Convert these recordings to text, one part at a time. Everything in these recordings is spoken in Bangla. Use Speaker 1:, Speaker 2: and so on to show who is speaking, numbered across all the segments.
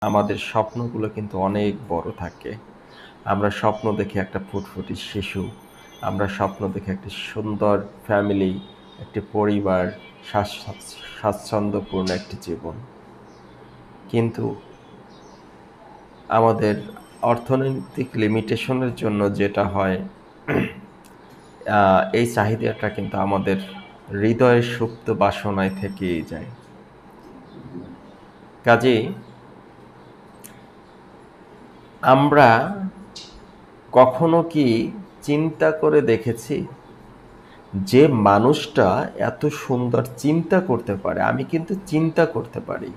Speaker 1: আমাদের স্বপ্নগুলো কিন্তু অনেক বড় থাকে। আমরা স্বপ্ন দেখি একটা ফুটফুটে শিশু, আমরা স্বপ্ন দেখি একটি সুন্দর ফ্যামিলি, একটি পরিবার, স্বাচ্ছন্দ্যপূর্ণ একটি জীবন। কিন্তু আমাদের অর্থনৈতিক লিমিটেশনের জন্য যেটা হয়, এই চাহিদাটা কিন্তু আমাদের হৃদয়ের সুপ্ত বাসনায় থেকেই যায়। কাজেই আমরা কখনো কি চিন্তা করে দেখেছি যে মানুষটা এত সুন্দর চিন্তা করতে পারে, আমি কিন্তু চিন্তা করতে পারি,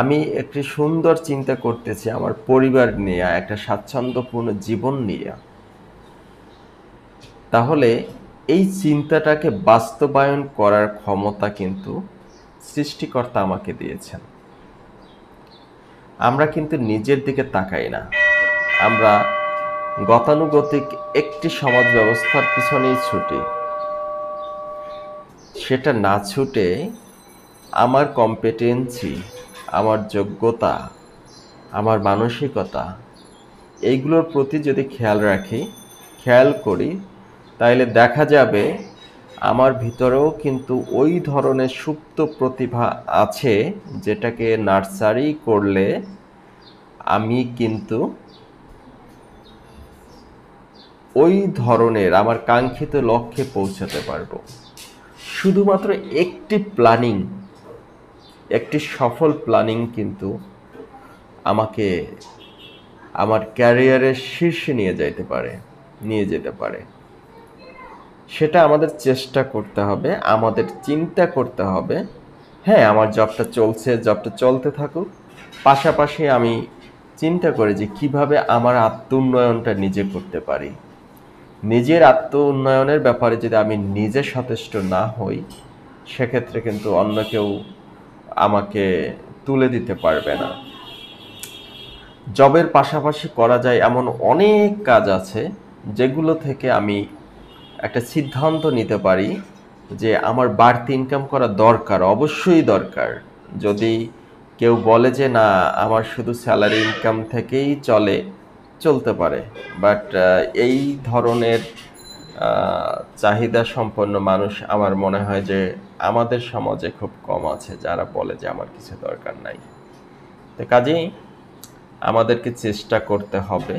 Speaker 1: আমি একটি সুন্দর চিন্তা করতেছি আমার পরিবার নিয়ে, একটা স্বাচ্ছন্দ্যপূর্ণ জীবন নিয়ে, তাহলে এই চিন্তাটাকে বাস্তবায়ন করার ক্ষমতা কিন্তু সৃষ্টিকর্তা আমাকে দিয়েছেন। আমরা কিন্তু নিজের দিকে তাকাই না, আমরা গতানুগতিক একটি সমাজ ব্যবস্থার পিছনেই ছুটি। সেটা না ছুটে আমার কম্পিটেন্সি, আমার যোগ্যতা, আমার মানসিকতা, এইগুলোর প্রতি যদি খেয়াল করি, তাইলে দেখা যাবে আমার ভিতরেও কিন্তু ওই ধরনের সুপ্ত প্রতিভা আছে, যেটাকে নার্সারি করলে আমি কিন্তু ওই ধরনের আমার কাঙ্ক্ষিত লক্ষ্যে পৌঁছাতে পারবো। শুধুমাত্র একটি সফল প্ল্যানিং কিন্তু আমাকে আমার ক্যারিয়ারের শীর্ষে নিয়ে যেতে পারে। সেটা আমাদের চেষ্টা করতে হবে, আমাদের চিন্তা করতে হবে। হ্যাঁ, আমার জবটা চলতে থাকুক, পাশাপাশি আমি চিন্তা করি যে কিভাবে আমার আত্ম-উন্নয়নটা নিজে করতে পারি। নিজের আত্ম-উন্নয়নের ব্যাপারে যদি আমি নিজে সচেষ্ট না হই, সেক্ষেত্রে কিন্তু অন্য কেউ আমাকে তুলে দিতে পারবে না। জবের পাশাপাশি করা যায় এমন অনেক কাজ আছে, যেগুলো থেকে আমি একটা সিদ্ধান্ত নিতে পারি যে আমার বাড়তি ইনকাম করা দরকার, অবশ্যই দরকার। যদি কেউ বলে যে না, আমার শুধু স্যালারি ইনকাম থেকেই চলতে পারে, বাট এই ধরনের চাহিদা সম্পন্ন মানুষ আমার মনে হয় যে আমাদের সমাজে খুব কম আছে, যারা বলে যে আমার কিছু দরকার নাই। তো কাজেই আমাদেরকে চেষ্টা করতে হবে,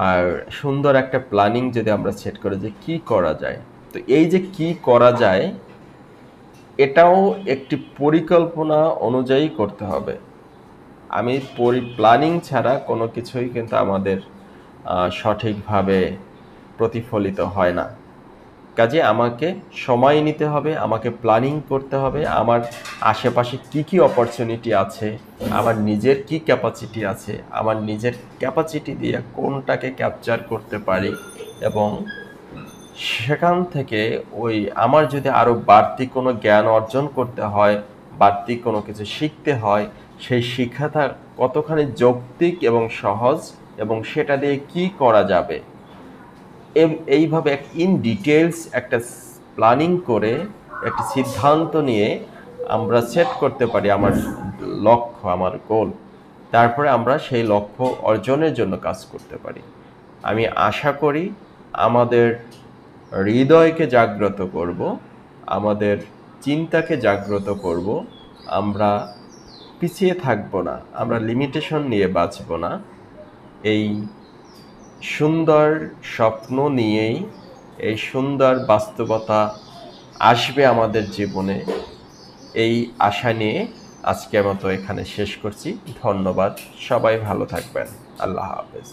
Speaker 1: আর সুন্দর একটা প্ল্যানিং যদি আমরা সেট করি যে কি করা যায়, তো এই যে কি করা যায়, এটাও একটি পরিকল্পনা অনুযায়ী করতে হবে। আমি প্ল্যানিং ছাড়া কোনো কিছুই কিন্তু আমাদের সঠিকভাবে প্রতিফলিত হয় না। কাজে আমাকে সময় নিতে হবে, আমাকে প্ল্যানিং করতে হবে, আমার আশেপাশে কি অপরচুনিটি আছে, আমার নিজের কি ক্যাপাসিটি আছে, আমার নিজের ক্যাপাসিটি দিয়ে কোনটাকে ক্যাপচার করতে পারি, এবং সেখান থেকে আমার যদি আরও বাড়তি কোনো জ্ঞান অর্জন করতে হয়, বাড়তি কোনো কিছু শিখতে হয়, সেই শিক্ষাটা কতখানি যৌক্তিক এবং সহজ, এবং সেটা দিয়ে কি করা যাবে, এইভাবে ইন ডিটেলস একটা প্ল্যানিং করে একটি সিদ্ধান্ত নিয়ে আমরা সেট করতে পারি আমার লক্ষ্য, আমার গোল। তারপরে আমরা সেই লক্ষ্য অর্জনের জন্য কাজ করতে পারি। আমি আশা করি আমাদের হৃদয়কে জাগ্রত করব, আমাদের চিন্তাকে জাগ্রত করব, আমরা পিছিয়ে থাকব না, আমরা লিমিটেশন নিয়ে বাঁচব না। এই সুন্দর স্বপ্ন নিয়েই এই সুন্দর বাস্তবতা আসবে আমাদের জীবনে, এই আশা নিয়ে আজকের মতো এখানে শেষ করছি। ধন্যবাদ, সবাই ভালো থাকবেন। আল্লাহ হাফেজ।